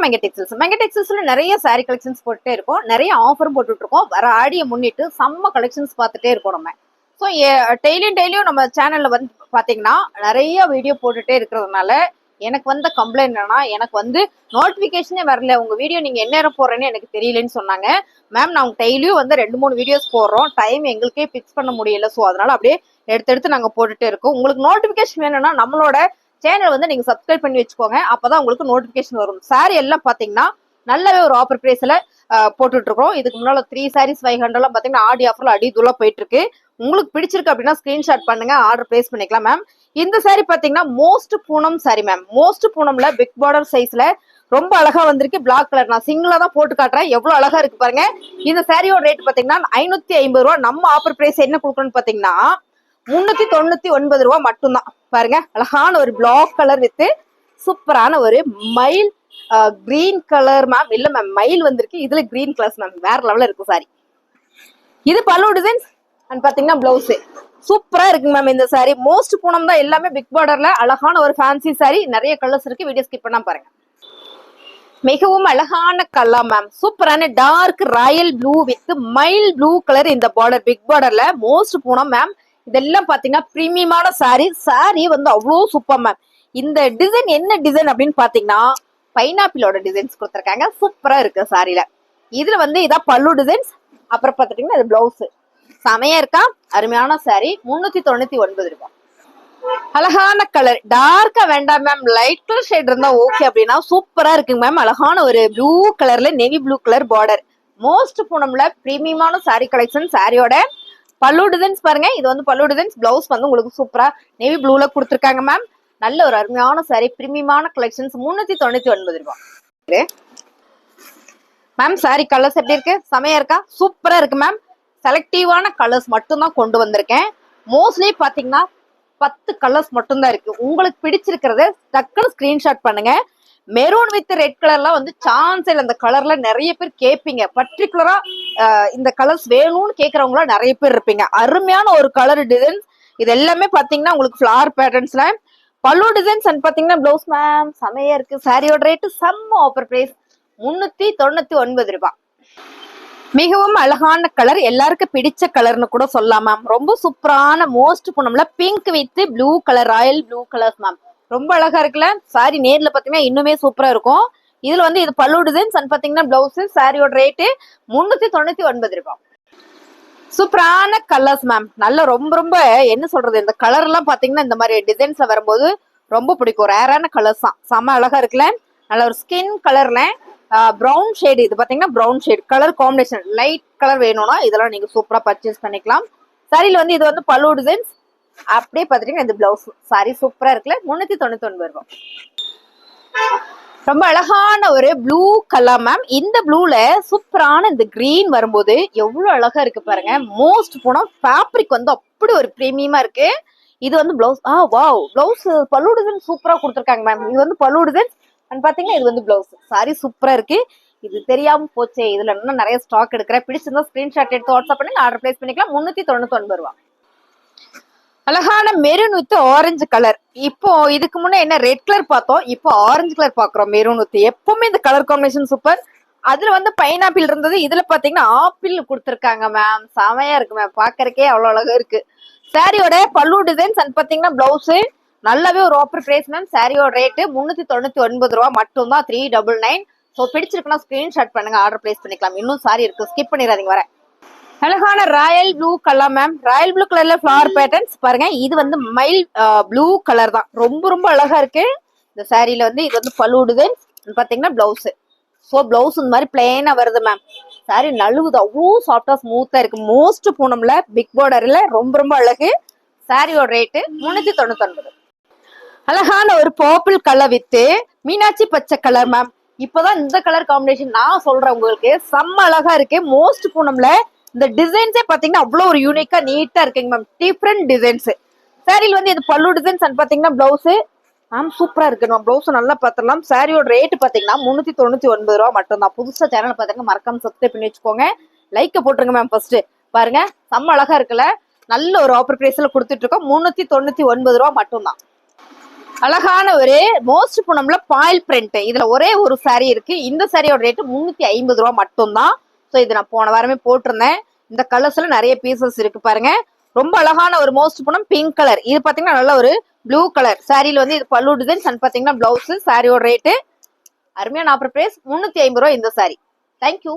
From மெங்க textiles. மெங்க டெக்ஸ்டைல்ஸ்ல நிறைய sorry collections போட்டுட்டே இருக்கோம், நிறைய ஆஃபரும் போட்டுட்டு இருக்கோம். வர ஆடியை முன்னிட்டு செம்ம கலெக்ஷன்ஸ் பார்த்துட்டே இருக்கோம் நம்ம. ஸோ டெய்லியும் நம்ம சேனல்ல வந்து பாத்தீங்கன்னா நிறைய வீடியோ போட்டுட்டே இருக்கிறதுனால எனக்கு வந்த கம்ப்ளைண்ட் என்னன்னா, எனக்கு வந்து நோட்டிபிகேஷனே வரல, உங்க வீடியோ நீங்க என்ன நேரம் போடுறேன்னு எனக்கு தெரியலன்னு சொன்னாங்க. மேம் நாங்க டெய்லியும் வந்து 2-3 வீடியோஸ் போடுறோம், டைம் எங்களுக்கே பிக்ஸ் பண்ண முடியல. ஸோ அதனால அப்படியே எடுத்து நாங்க போட்டுட்டே இருக்கோம். உங்களுக்கு நோட்டிபிகேஷன் வேணும்னா நம்மளோட சேனல் வந்து நீங்க சப்ஸ்கிரைப் பண்ணி வச்சுக்கோங்க, அப்பதான் உங்களுக்கு நோட்டிபிகேஷன் வரும். சாரி எல்லாம் பாத்தீங்கன்னா நல்லாவே ஒரு ஆஃபர் பிரைஸ்ல போட்டுட்டு இருக்கோம். இதுக்கு முன்னால 3 சாரீஸ் 500 எல்லாம் பாத்தீங்கன்னா ஆடி ஆஃபர்ல அடி தூளா போயிட்டு இருக்கு. உங்களுக்கு பிடிச்சிருக்கு அப்படின்னா ஸ்கிரீன்ஷாட் பண்ணுங்க, ஆர்டர் பிளேஸ் பண்ணிக்கலாம் மேம். இந்த சாரி பாத்தீங்கன்னா most Poonam sari ma'am. Most பூனம்ல பிக் பார்டர் சைஸ்ல ரொம்ப அழகா வந்திருக்கு. பிளாக் கலர் நான் சிங்கிளா தான் போட்டு காட்டுறேன், எவ்வளவு அழகா இருக்கு பாருங்க. இந்த சாரியோட ரேட் பாத்தீங்கன்னா 550 ரூபா. நம்ம ஆஃபர் பிரைஸ் என்ன கொடுக்கணும்னு பாத்தீங்கன்னா 399 ரூபா மட்டும்தான். பாருங்க அழகான ஒரு பிளாக் கலர் வித் சூப்பரான ஒரு மயில் கிரீன் கலர் மேம். இல்ல மேம் மயில் வந்திருக்கு, இதுல கிரீன் கலர்ஸ் மேம், வேற லெவல்ல இருக்கு சாரி. இது பல்லு டிசைன்ஸ் அண்ட் பாத்தீங்கன்னா பிளவுஸ் சூப்பரா இருக்கு மேம். இந்த சாரி மோஸ்ட் பூனம் தான், எல்லாமே பிக் பார்டர்ல அழகான ஒரு ஃபேன்சி சாரி. நிறைய கலர்ஸ் இருக்கு, வீடியோ ஸ்கிப் பண்ணா பாருங்க. மிகவும் அழகான கலர் மேம், சூப்பரான dark royal blue with mild blue colour. இந்த பார்டர் பிக் பார்டர்ல மோஸ்ட் பூனம் மேம். இதெல்லாம் பாத்தீங்கன்னா பிரீமியமான சாரி. சாரி வந்து அவ்வளோ சூப்பர் மேம். இந்த டிசைன் என்ன டிசைன் அப்படின்னு பாத்தீங்கன்னா பைனாப்பிளோட டிசைன்ஸ் கொடுத்துருக்காங்க, சூப்பரா இருக்கு சாரில. இதுல வந்து இதான் பல்லு டிசைன்ஸ், அப்புறம் பாத்துட்டீங்கன்னா இது பிளவுஸ். செமையா இருக்கா, அருமையான சாரி. 399 ரூபாய். அழகான கலர், டார்க்கா வேண்டாம் மேம், லைட் கலர் ஷேட் இருந்தா ஓகே அப்படின்னா சூப்பரா இருக்குங்க மேம். அழகான ஒரு ப்ளூ கலர்ல navy blue colour border. Most பூனம்ல பிரீமியமான சாரி கலெக்ஷன். சாரியோட பல்லு டிசைன்ஸ் பாருங்க, இது வந்து பல்லு டிசைன்ஸ். பிளவுஸ் வந்து உங்களுக்கு சூப்பரா நேவி ப்ளூல கொடுத்துருக்காங்க மேம். நல்ல ஒரு அருமையான சாரி, பிரீமியமான கலெக்ஷன்ஸ். 399 ரூபாய் மேம். சாரி கலர்ஸ் எப்படி இருக்கு, செமையா இருக்கா, சூப்பரா இருக்கு மேம். செலக்டிவான கலர்ஸ் மட்டும் தான் கொண்டு வந்திருக்கேன். மோஸ்ட்லி பாத்தீங்கன்னா 10 கலர்ஸ் மட்டும் தான் இருக்கு. உங்களுக்கு பிடிச்சிருக்கிறத டக்குனு ஸ்கிரீன்ஷாட் பண்ணுங்க. மெரூன் வித் ரெட் கலர்லாம் வந்து சான்ஸ் இல்லை. அந்த கலர்ல நிறைய பேர் கேட்பீங்க, பர்டிகுலரா இந்த கலர்ஸ் வேணும்னு கேட்கறவங்களா நிறைய பேர் இருப்பீங்க. அருமையான ஒரு கலர் டிசைன்ஸ். இது எல்லாமே பாத்தீங்கன்னா உங்களுக்கு ஃபிளவர் பேட்டர்ன்ஸ்ல பல்லு டிசைன்ஸ் அண்ட் பாத்தீங்கன்னா பிளவுஸ் மேம் செமையா இருக்கு. சாரியோட ரேட்டு செம்ம ஆஃபர் பிரைஸ் 399 ரூபாய். மிகவும் அழகான கலர், எல்லாருக்கும் பிடிச்ச கலர்னு கூட சொல்லலாம் மேம். ரொம்ப சூப்பரான மோஸ்ட் பூனம்ல pink with blue colour, royal blue colours ma'am. ரொம்ப அழகா இருக்குல்ல சாரி. நேர்ல பாத்தீங்கன்னா இன்னுமே சூப்பரா இருக்கும். இதுல வந்து இது பல்லு டிசைன்ஸ் அண்ட் பாத்தீங்கன்னா பிளவுஸ். சாரியோட ரேட்டு 399 ரூபாய். சூப்பரான கலர்ஸ் மேம். நல்ல ரொம்ப என்ன சொல்றது, இந்த கலர் எல்லாம் பாத்தீங்கன்னா இந்த மாதிரி டிசைன்ஸ்ல வரும்போது ரொம்ப பிடிக்கும். ரேரான கலர்ஸ் தான், செம்ம அழகா இருக்குல்ல. நல்ல ஒரு ஸ்கின் கலர்ல ப்ரௌன் ஷேடு. இது பாத்தீங்கன்னா brown shade colour combination. Light colour வேணும்னா இதெல்லாம் நீங்க சூப்பரா பர்ச்சேஸ் பண்ணிக்கலாம். சாரியில வந்து இது வந்து பல்லு டிசைன்ஸ், அப்படியே பாத்தீங்கன்னா இந்த பிளவுஸ். சாரி சூப்பரா இருக்குல்ல, 399 ரூபாய். ரொம்ப அழகான ஒரு ப்ளூ கலர் மேம். இந்த ப்ளூல சூப்பரான இந்த கிரீன் வரும்போது எவ்வளவு அழகா இருக்கு பாருங்க. மோஸ்ட் போனா ஃபேப்ரிக் வந்து அப்படி ஒரு பிரீமியமா இருக்கு. இது வந்து பிளவுஸ். வாவ், பிளவுஸ் பல்லு டிசைன் சூப்பரா கொடுத்துருக்காங்க மேம். இது வந்து பல்லு டிசைன் அண்ட் பாத்தீங்கன்னா இது வந்து பிளவுஸ். சாரி சூப்பரா இருக்கு. இது தெரியாம போச்சே, இதுல இன்னும் நிறைய ஸ்டாக் எடுக்கிறேன். பிடிச்சிருந்தா ஸ்கிரீன்ஷாட் எடுத்து வாட்ஸ்அப் பண்ணி ஆர்டர் பிளேஸ் பண்ணிக்கலாம். 399 ரூபாய். அழகான மெரூன் வித் ஆரஞ்சு கலர். இப்போ இதுக்கு முன்ன என்ன ரெட் கலர் பார்த்தோம், இப்போ ஆரஞ்சு கலர் பாக்குறோம். மெரூன் வித், எப்பவுமே இந்த கலர் காம்பினேஷன் சூப்பர். அதுல வந்து பைனாப்பிள் இருந்தது, இதுல பாத்தீங்கன்னா ஆப்பிள் கொடுத்துருக்காங்க மேம். செமையா இருக்கு மேம், பாக்குறக்கே அவ்வளவு அழகா இருக்கு. சாரியோட பல்லு டிசைன்ஸ் அண்ட் பாத்தீங்கன்னா பிளவுஸ் நல்லாவே ஒரு ஆஃபர் பிரைஸ் மேம். சாரியோட ரேட்டு 399 ரூபாய் மட்டும் தான், 399. ஸோ பிடிச்சிருக்குன்னா ஸ்கிரீன்ஷாட் பண்ணுங்க, ஆர்டர் பிளேஸ் பண்ணிக்கலாம். இன்னும் சாரி இருக்கு, ஸ்கிப் பண்ணிடாதீங்க. வர அழகான Royal blue colour ma'am. Royal blue கலர்ல ஃபிளவர் பேட்டர்ன்ஸ் பாருங்க. இது வந்து மைல் ப்ளூ கலர் தான், ரொம்ப அழகா இருக்கு. இந்த சாரியில வந்து இது வந்து பல்லு டிசைன் பாத்தீங்கன்னா பிளவுஸ். ஸோ பிளவுஸ் இந்த மாதிரி பிளெயினா வருது மேம். சாரி நழுவுது, அவ்வளோ சாஃப்டா ஸ்மூத்தா இருக்கு. மோஸ்ட் பூனம்ல பிக் பார்டர்ல ரொம்ப அழகு. சாரியோட ரேட்டு 399. அழகான ஒரு பர்பிள் கலர் வித்து மீனாட்சி பச்சை கலர் மேம். இப்பதான் இந்த கலர் காம்பினேஷன் நான் சொல்றேன் உங்களுக்கு, செம்ம அழகா இருக்கு. மோஸ்ட் பூனம்ல இந்த டிசைன்ஸே பாத்தீங்கன்னா அவ்வளவு ஒரு யூனிக்கா நீட்டா இருக்குங்க மேம். Different designs. சாரியில் வந்து இது பல்லு டிசைன்ஸ் அண்ட் பாத்தீங்கன்னா பிளவுஸ் மேம் சூப்பரா இருக்கு. நம்ம பிளவுஸ் நல்லா பாத்திரலாம். சாரியோட ரேட் பாத்தீங்கன்னா 399 ரூபாய் மட்டும் தான். புதுசா சேனல் பாத்தீங்கன்னா மறக்காம சப்ஸ்கிரைப் பண்ணி வச்சுக்கோங்க. லைக்க போட்டுருங்க மேம். ஃபர்ஸ்ட் பாருங்க, செம்ம அழகா இருக்குல்ல. நல்ல ஒரு ஆஃபர் பிரைஸ்ல கொடுத்துட்டு இருக்கோம். 399 ரூபாய் மட்டும் தான். அழகான ஒரு மோஸ்ட் பூனம்ல பாயில் பிரிண்ட். இதுல ஒரே ஒரு சாரி இருக்கு. இந்த சாரியோட ரேட்டு 350 ரூபா மட்டும்தான். ஸோ இது நான் போன வாரமே போட்டிருந்தேன். இந்த கலர்ஸ்ல நிறைய பீசஸ் இருக்கு பாருங்க. ரொம்ப அழகான ஒரு மோஸ்ட் பூனம் பிங்க் கலர். இது பாத்தீங்கன்னா நல்ல ஒரு ப்ளூ கலர். சாரியில வந்து இது பல்லு டிசைன்ஸ் அண்ட் பாத்தீங்கன்னா பிளவுஸ். சாரியோட ரேட்டு அருமையான ஆஃபர் பிரைஸ் 350 ரூபா இந்த சாரி. தேங்க்யூ.